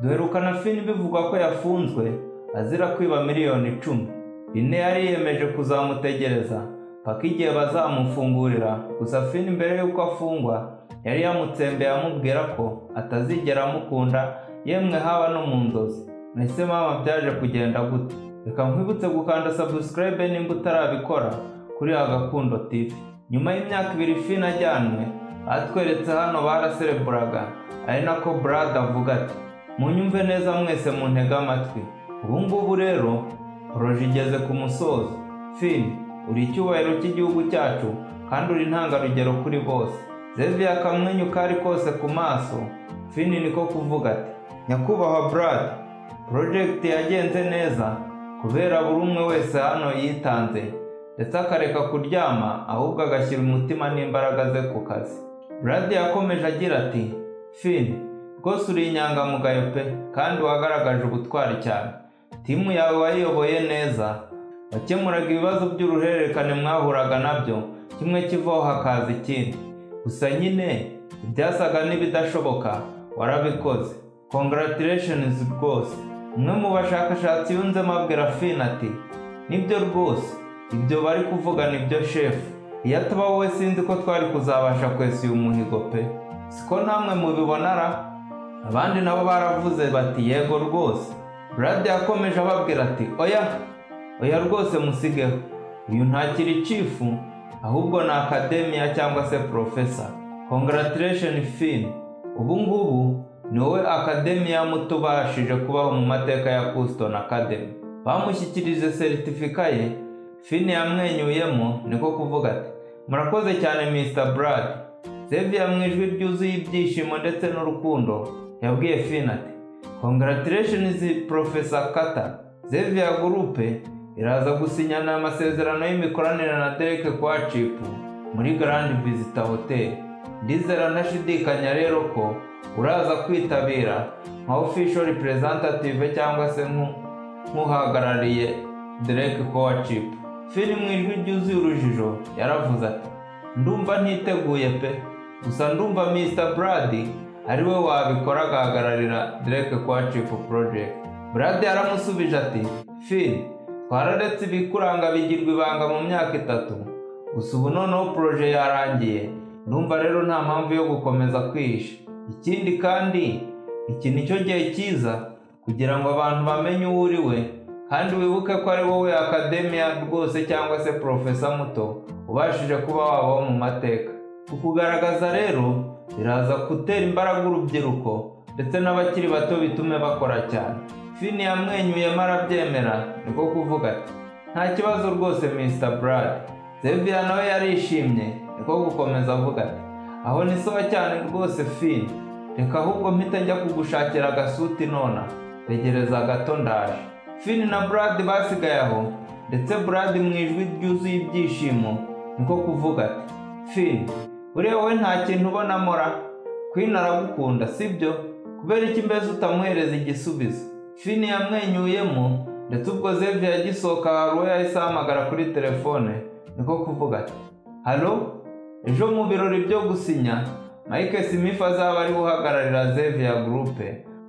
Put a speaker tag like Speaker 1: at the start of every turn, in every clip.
Speaker 1: Duherukana Finn bivugwa ko yafunzwe azira kwiba miliyoni 10. Ine yari yemeje kuzamutegereza paka igihe bazamufungurira, gusa Finn mbere yuko afungwa yari yamutsembeye amubwira ko atazigera amukunda yemwe haba no mu nzozi. Nahise mama byaje kugenda gute? Reka nkwibutse gukanda subscribe nimba utarabikora kuri Agakundo TV. Nyuma y'imyaka 2 Finn ajyanwe, atweretse hano barasereburaga, ari nako Brad avuga ati munyumve neza mwese mu ntega amatwi. Ubu ngubu rero proje igeze ku musozo. Finn uri icyubahiro cy'igihugu cyacu kandi uri intangarugero kuri bose. Xavier akamwenyu kari kose ku maso. Finn niko kuvuga ati nyakubahwa Brad, project yagenze neza kubera buri umwe wese hano yitanze ndetse akareka kuryama ahubwo agashyira umutima n'imbaraga ze ku kazi. Brad yakomeje agira ati Finn rwose uri inyangamugayo pe kandi wagaragaje ubutwari cyane. Timu yawe wayiyoboye neza, wakemuraga ibibazo by'uruhererekane mwahuraga nabyo, kimwe kivaho hakaza ikindi. Gusa nyine ibyasaga n'ibidashoboka warabikoze. Congratulations rwose. Umwe mu bashakashatsi yunzemo abwira Finn ati nibyo rwose, ibyo bari kuvuga nibyo chef. Iyo ataba wowe sinzi ko twari kuzabasha kwesa uyu muhigo pe. Siko namwe mubibonara? Abandi nabo baravuze bati yego rwose. Brad yakomeje ababwira ati oya rwose musigeho, uyu ntakiri chief ahubwo na academia cyangwa se professor. Congratulations Finn, ubu ngubu ni wowe academia mutubashije kubaho mu mateka ya Houston Academy. Bamushyikirije certificate ye. Finn yamwenyuyemo niko kuvuga ati murakoze cyane Mr. Brad. Xavier mwijwi ryuzuye ibyishimo ndetse n'urukundo yabwiye Finn ati congratulations Professor Carter. Xavier Group iraza gusinyana amasezerano y'imikoranire na Derek Kwachip muri Grand Visitor Hotel. Ndizera ntashidikanya rero ko uraza kwitabira nka official representative cyangwa se nk'uhagarariye Derek Kwachip. Finn mwijwi ryuzuye urujijo yaravuze ati ndumva ntiteguye pe, gusa ndumva Mr. Brad ari we wabikora agahagararira Derek Kwachip project. Brad yaramusubije ati Finn twararetse ibikuranga bigirwa ibanga mu myaka 3, gusa ubu noneho proje yarangiye, ndumva rero nta mpamvu yo gukomeza kwihisha. Ikindi kandi iki nicyo gihe cyiza kugira ngo abantu bamenye uwo uri we, kandi wibuke ko ari wowe academia rwose cyangwa se professor muto ubashije kuba wabaho mu mateka. Kukugaragaza rero biraza gutera imbaraga urubyiruko ndetse n'abakiri bato bitume bakora cyane. Finn yamwenyuye marabyemera niko kuvuga ati nta kibazo rwose Mr. Brad. Xavier nawe yarishimye niko gukomeza avuga ati aho ni sawa cyane rwose Finn, reka ahubwo mpita njya kugushakira agasuti nona, tegereza gato ndaje. Finn na Brad basigaye aho ndetse Brad mwijwi ryuzuye ibyishimo niko kuvuga ati Finn uriya wowe nta kintu ubona mora, Queen aragukunda sibyo? Kubera iki mbese utamuhereza igisubizo? Finn yamwenyuyemo ndetse ubwo Xavier yagisohoka haruwe yahise ahamagara kuri telefone niko kuvuga ati halo, ejo mu birori byo gusinya Mike Smith azaba ari uhagararira Xavier Group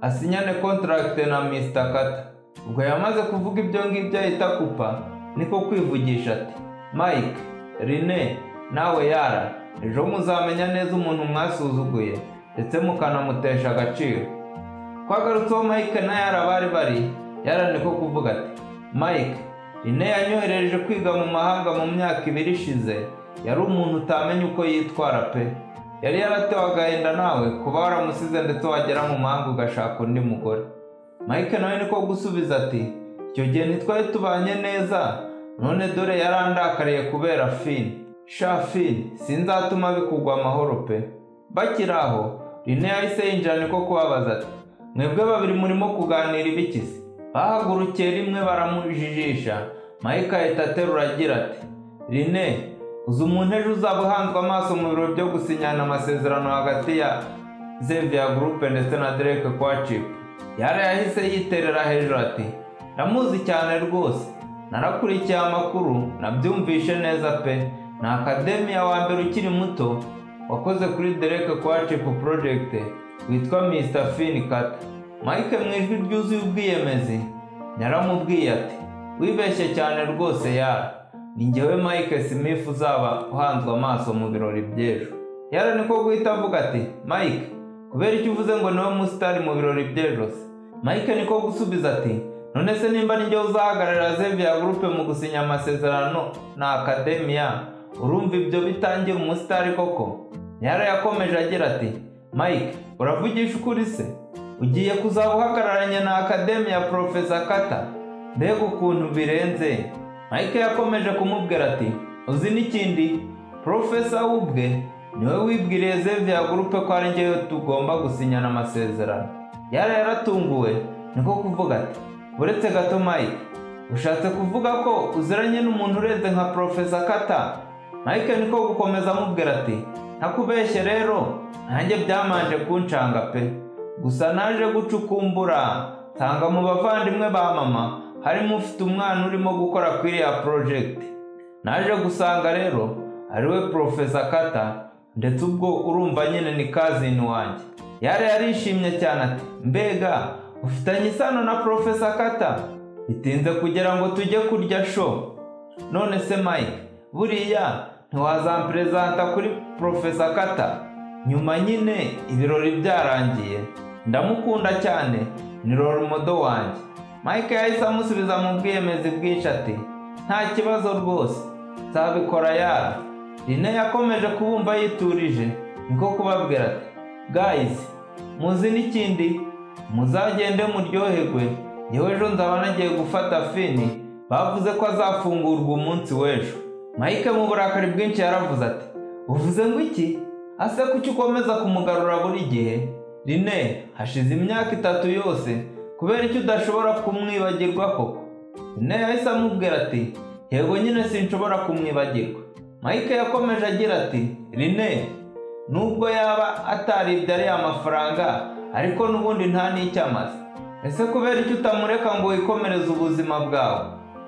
Speaker 1: asinyane contract na Mr. Carter. Ubwo yamaze kuvuga ibyo ngibyo ahita kupa niko kwivugisha ati Mike, Rene nawe Yara, ejo muzamenya neza umuntu mwasuzuguye ndetse mukanamutesha agaciro. Kwagarutseho Mike na Yara bari Yara niko kuvuga ati Mike, Rene yanyohereje kwiga mu mahanga mu myaka 2 ishize, yari umuntu utamenya uko yitwara pe. Yari yaratewe agahinda nawe kuba waramusize ndetse wagera mu mahanga ugashaka undi mugore. Mike nawe niko gusubiza ati icyo gihe ntitwari tubanye neza, none dore yarandakariye kubera Finn. Sha Finn sinzatuma bikugwa amahoro pe. Bakiraho Rene yahise yinjira niko kubabaza ati mwebwe babiri murimo kuganira ibikisi? Bahagurukiye rimwe baramujijisha. Mike ahita aterura agira ati Rene uzi umuntu ejo uzaba uhanzwe amaso mu biro byo gusinyana amasezerano hagati ya Xavier Group ndetse na Derek Kwachip. Yara yahise yiterera hejuru ati ndamuzi cyane rwose, narakurikiye amakuru nabyumvishe neza pe. Na academia wa mbere ukiri muto wakoze kuri Derek Kwachip project witwa Mr. Finn Carter. Mike mu ijwi ryuzuye ubwiyemezi yaramubwiye ati, wibeshye cyane rwose Yara, ni njyewe Mike Smith uzaba uhanzwe amaso mu birori by'ejo. Yara niko guhita avuga ati, Mike, kubera icyo uvuze ngo niwe musitari mu birori by'ejo se? Mike niko gusubiza ati, none se nimba ni njyewe uzahagararira Xavier Group mu gusinya amasezerano na Academia, urumva ibyo bitangira umusitari koko? Yara yakomeje agira ati, Mike, uravugisha ukuri se? Ugiye kuzaba uhagararanye na Academia Professor Carter? Mbega ukuntu birenze. Mike yakomeje kumubwira ati, uzi n'ikindi, Professor ubwe niwe wibwiriye Xavier Group ko ari njyewe tugomba gusinyana amasezerano. Yara yaratunguwe niko kuvuga ati, uretse gato Mike, ushatse kuvuga ko uziranye n'umuntu urenze nka Professor Carter? Mike niko gukomeza amubwira ati, ntakubeshye rero, nanjye byamanje kuncanga pe. Gusa naje gucukumbura nsanga mu bavandimwe ba mama harimo ufite umwana urimo gukora kuri ya project. Naje gusanga rero ariwe Professor Carter, ndetse ubwo urumva nyine ni cousin wanjye. Yari yarishimye cyane ati, mbega ufitanye isano na Professor Carter? Bitinze kugira ngo tujye kurya show. None se Mike, buriya ntiwazampresenta kuri Professor Carter? Nyuma nyine ibirori byarangiye, ndamukunda cyane, ni role model wanjye. Mike yahise amusubiza mu bwiyemezi bwinshi ati, nta kibazo rwose, nzabikora Yara. Rene yakomeje kubumva yiturije niko kubabwira ati, guys, muzi n'ikindi, muzagende muryoherwe, yewe ejo nzaba nagiye gufata Fini, bavuze ko azafungurwa umunsi w'ejo. Mike mu burakari bwinshi yaravuze ati, uvuze ngo iki? Ase kuki ukomeza kumugarura buri gihe? Rene, hashize imyaka 3 yose, kubera icyo udashobora kumwibagirwa koko? Rene yahise amubwira ati, yego nyine sinshobora kumwibagirwa. Mike yakomeje agira ati, Rene, nubwo yaba ataribye ari amafaranga, ariko n'ubundi nta n'icyo amaze. Ese kubera icyo utamureka ngo wikomereze ubuzima bwawe?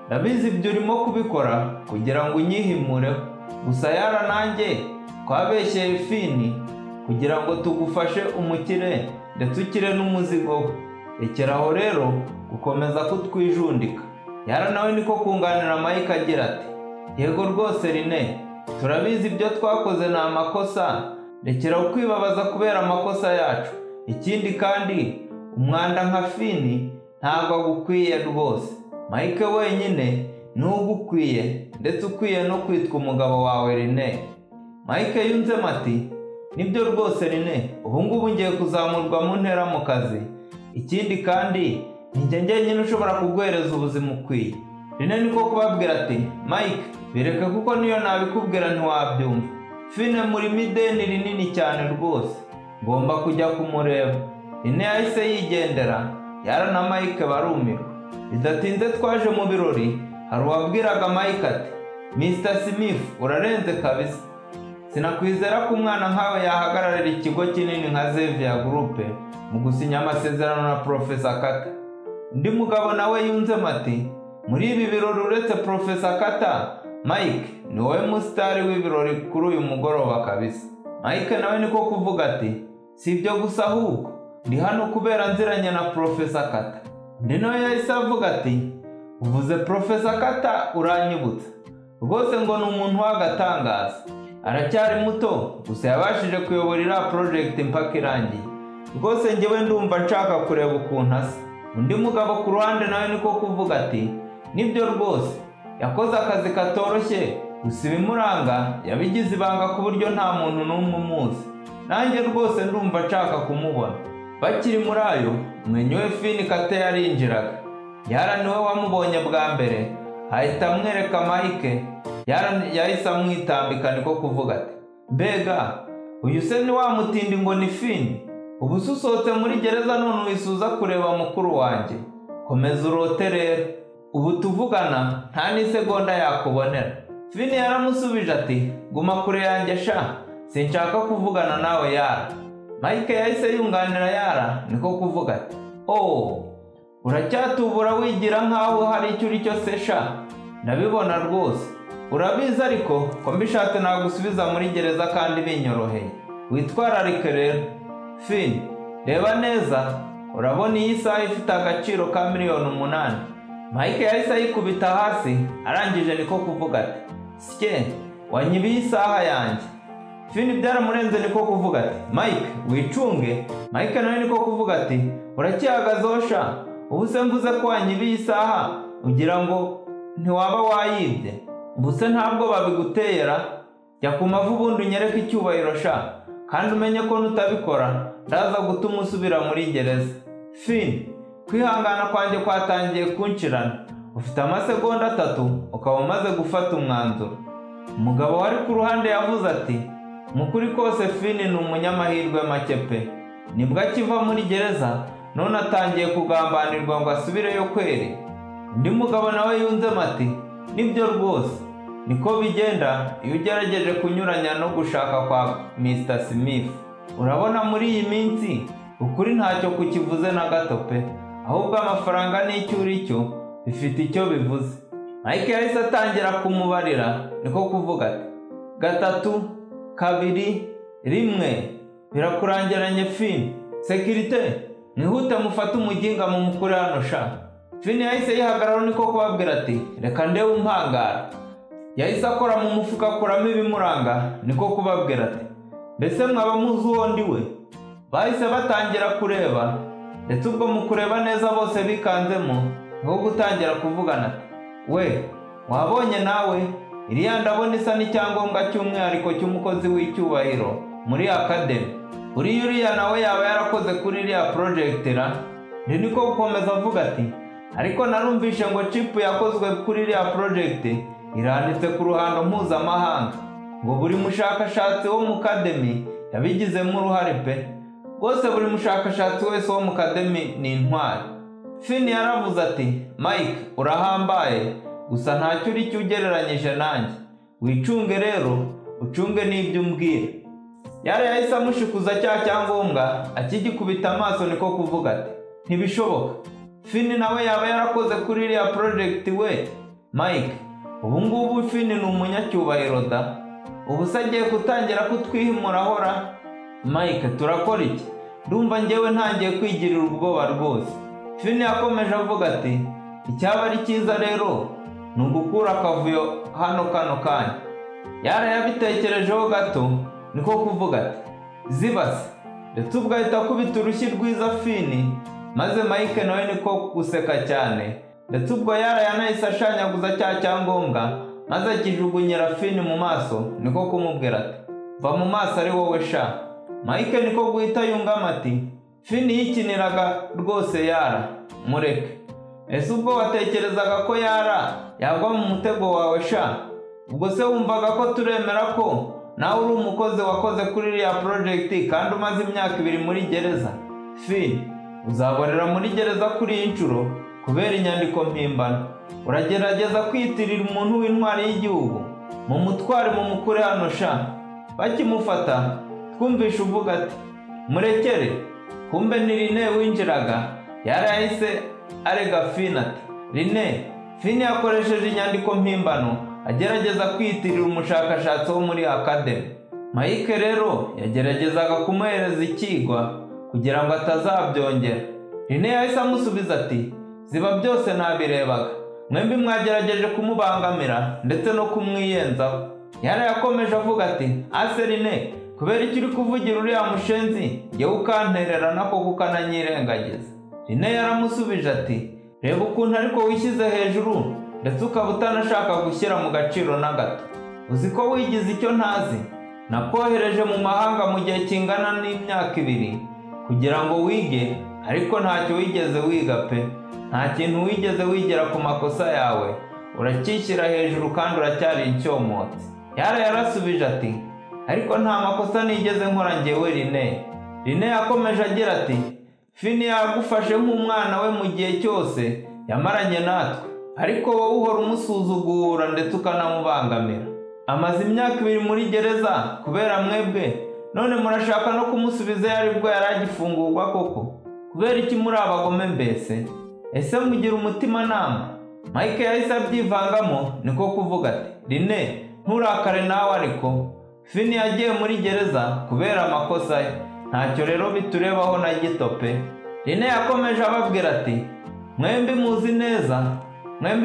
Speaker 1: Ndabizi ibyo urimo kubikora kugira ngo unyihimureho. Gusa Yara nanjye twabeshyeye Fini kugira ngo tugufashe umukire ndetse ukire n'umuzigo we. Rekeraho rero gukomeza kutwijundika. Yara nawe niko kunganira Mike agira ati, yego rwose Rene, turabizi ibyo twakoze ni amakosa, rekeraho kwibabaza kubera amakosa yacu. Ikindi kandi umwanda nka Fini ntabwo agukwiye rwose. Mike wenyine ni ugukwiye, ndetse ukwiye no kwitwa umugabo wawe Rene. Mike yunzemo ati, nibyo rwose Rene, ubu ngubu ngiye kuzamurwa mu ntera mu kazi. Ikindi kandi njye nyine ushobora kuguhereza ubuzima ukwiye. Rene niko kubabwira ati, Mike, bireke kuko niyo nabikubwira ntiwabyumva. Fine muri mideni rinini cyane rwose, ngomba kujya kumureba. Rene yahise yigendera, Yara na Mike barumirwa. Bidatinze twaje mu birori, hari uwabwiraga Mike ati, Mr. Smith, urarenze kabisa. Sinakwizera ko umwana nkawe yahagararira ikigo kinini nka Xavier Group mu gusinya amasezerano na Professor Carter. Undi mugabo nawe yunzemo ati, muri ibi birori uretse Professor Carter, Mike ni wowe musitari w'ibirori kuri uyu mugoroba kabisa. Mike nawe niko kuvuga ati, si ibyo gusa ahubwo ndi hano kubera nziranye na Professor Carter. Undi nawe yahise avuga ati, uvuze Professor Carter uranyibutsa rwose ngo ni umuntu w'agatangaza. Aracyari muto gusa yabashije kuyobora iriya project mpaka irangiye. Rwose njyewe ndumva nshaka kureba ukuntu asa. Undi mugabo ku ruhande nawe niko kuvuga ati, nibyo rwose, yakoze akazi katoroshye, gusa ibimuranga yabigize ibanga ku buryo nta muntu n'umwe umuzi. Nanjye rwose ndumva nshaka kumubona. Bakiri muri ayo, mwenye we Fini Carter yarinjiraga. Yara niwe wamubonye bwa mbere, ahita amwereka Mike. Yara yahise amwitambika niko kuvuga ati, mbega uyu se ni wa mutindi ngo ni Fini? Ubu usohotse muri gereza none wisuza kureba mukuru wanjye? Komeza urote rero, ubu tuvugana nta n'isegonda yakubonera. Fini yaramusubije ati, guma kure yanjye sha, sinshaka kuvugana nawe Yara. Mike yahise yunganira Yara niko kuvuga ati, oh, uracyatubura wigira nkaho hari icyo uri cyo se sha? Ndabibona rwose. Urabizi ariko ko mbishatse nagusubiza muri gereza kandi binyoroheye. Witwararike rero. Fini, reba neza urabona iyi saha ifite agaciro ka miliyoni 8. Mike yahise ayikubita hasi, arangije niko kuvuga ati, sike wanyibiye isaha yanjye. Finn byaramurenze niko kuvuga ati, Mike wicunge. Mike nawe niko kuvuga ati, uracyahagazeho sha, ubu se mvuze ko wanyibiye isaha ugira ngo ntiwaba wayibye? Ubuse ntabwo babigutera, jya ku mavu ubundi unyereke icyubahiro sha, kandi umenye ko nutabikora ndaza gutuma usubira muri gereza. Finn, kwihangana kwanjye kwatangiye kunshirana. Ufite amasegonda 3 ukaba umaze gufata umwanzuro. Umugabo wari ku ruhande yavuze ati, mukuri kose Finn ni umunyamahirwe make pe. Nibwo akiva muri gereza none atangiye kugambanirwa ngo asubireyo kweri. Undi mugabo nawe yunzemo ati, nibyo rwose niko bigenda iyo ugerageje kunyuranya no gushaka kwa Mr. Smith. Urabona muri iyi minsi ukuri ntacyo kukivuze na gato pe, ahubwo amafaranga n'icyo uri cyo bifite icyo bivuze. Mike yahise atangira kumubarira niko kuvuga ati, 3, 2, 1 birakurangiranye Finn. Sekirite mwihute mufate umuginga mu mukuru hano sha. Finn yahise yihagararaho niko kubabwira ati, reka ndebe umpangara. Yahise akora mu mufuka akuramo ibimuranga niko kubabwira ati, mbese mwaba muzi uwo ndi we? Bahise batangira kureba, ndetse ubwo mu kureba neza bose bikanzemo nko gutangira kuvugana ati, we wabonye nawe iriya ndabona isa n'icyangombwa cy'umwihariko cy'umukozi w'icyubahiro muri academy. Uriya nawe yaba yarakoze kuri iriya project ra. Niko gukomeza avuga ati, ariko narumvishe ngo chip yakozwe kuri iriya project iranditse ku ruhando mpuzamahanga, ngo buri mushakashatsi wo mu academy yabigizemo uruhare pe. Bose buri mushakashatsi wese wo mu academy ni intwari. Finn yaravuze ati, Mike urahambaye, gusa ntacyo uri cyo ugereranyije nanjye. Wicunge rero ucunge n'ibyo umbwira. Yahise amushikuza cya cyangombwa akigikubita amaso niko kuvuga ati, ntibishoboka. Finn nawe yaba yarakoze kuri iriya project we? Mike, ubu ngubu Finn ni umunyacyubahiro da. Ubu se agiye kutangira kutwihimura ra? Mike turakora iki? Ndumva njyewe ntangiye kwigirira ubwoba rwose. Finn yakomeje avuga ati, icyaba ari cyiza rero ni ugukura akavuyo hano kano kanya. Yarayabitekerejeho gato niko kuvuga ati, zibase. Ndetse ubwo ahita akubita urushyi rwiza Finn, maze Mike nawe niko guseka cyane. Ndetse ubwo yanahise ashanyaguza cya cyangombwa maze akijugunyira Finn mu maso niko kumubwira ati, va mu maso ari wowe sha. Mike niko guhita yungama ati, Finn yikiniraga rwose yara, mureke. Ese ubwo watekerezaga ko yara yagwa mu mutego wawe sha? Ubwo se wumvaga ko turemera ko nawe uri umukozi wakoze kuri iriya project kandi umaze imyaka 2 muri gereza? Finn, uzaborera muri gereza kuri iyi nshuro kubera inyandiko mpimbano. Uragerageza kwitirira umuntu w'intwari y'igihugu, mu mutware mu mukure hano sha. Bakimufata twumvisha uvuga ati, murekere. Kumbe ni Rine winjiraga. Yarahise arega Finn ati, Rine, Finn yakoresheje inyandiko mpimbano agerageza kwitirira umushakashatsi wo muri academy. Mike rero yageragezaga kumuhereza ikigwa kugira ngo atazabyongera. Rine yahise amusubiza ati, ziba byose nabirebaga, mwembi mwagerageje kumubangamira ndetse no kumwiyenzaho. Yakomeje avuga ati, ase Rine, kubera iki uri kuvugira uriya mushenzi yewe ukanterera nako kukananyirengagiza? Rine yaramusubije ati, reba ukuntu ariko wishyize hejuru ndetse ukaba utanashaka gushyira mu gaciro na gato. Uzi ko wigize icyo ntazi? Nakohereje mu mahanga mu gihe kingana n'imyaka 2 kugira ngo wige, ariko ntacyo wigeze wiga pe. Nta kintu wigeze wigera ku makosa yawe, uracyishyira hejuru kandi uracyari incyomotsi. Yarasubije ati, ariko nta makosa nigeze nkora njyewe Rine. Rine yakomeje agira ati, Finn yagufashe nk'umwana we mu gihe cyose yamaranye natwe, ariko wowe uhora umusuzugura ndetse ukanamubangamira. Amaze imyaka 2 muri gereza kubera mwebwe, none murashaka no kumusubiza yaribwo yaragifungurwa koko? Kubera iki muri abagome mbese? Ese mugira umutima nama? Mike yahise abyivangamo niko kuvuga ati, Rine nturakare nawe ariko Finn yagiye muri gereza kubera amakosa ye, ntacyo rero biturebaho na gito pe. Rine yakomeje ababwira ati mwembi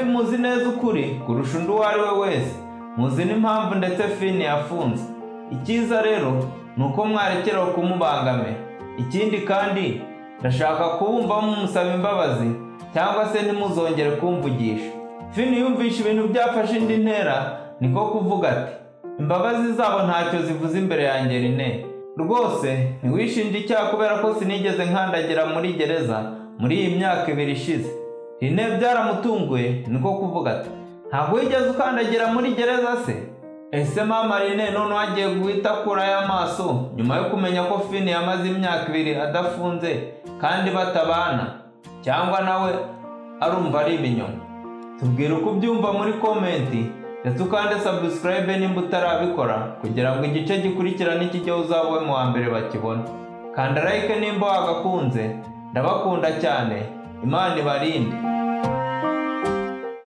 Speaker 1: muzi neza ukuri kurusha undi uwo ari we wese, muzi n'impamvu ndetse Finn yafunzwe. Icyiza rero ni uko mwarekeraho kumubangamira. Ikindi kandi ndashaka kubumva mumusaba imbabazi cyangwa se ntimuzongere kumvugisha. Finn yumvisha ibintu byafashe indi ntera, niko kuvuga ati imbabazi zabo ntacyo zivuze imbere yanjye Rine. Rwose ntiwishinje icyaha kubera ko sinigeze nkandagira muri gereza muri iyi myaka 2 ishize. Rine byaramutunguye, niko kuvuga ati ntabwo wigeze ukandagira muri gereza se? Ese mama Rine none wagiye guhita akurayo amaso nyuma yo kumenya ko Finn yamaze imyaka 2 adafunze kandi batabana, cyangwa nawe arumva ari ibinyoma? Tubwire uko ubyumva muri komenti ndetse ukande subscribe nimba utarabikora kugira ngo igice gikurikira nikijyeho uzabe mu wa mbere bakibona. Kanda like nimba wagakunze. Ndabakunda cyane. Imana ibarinde.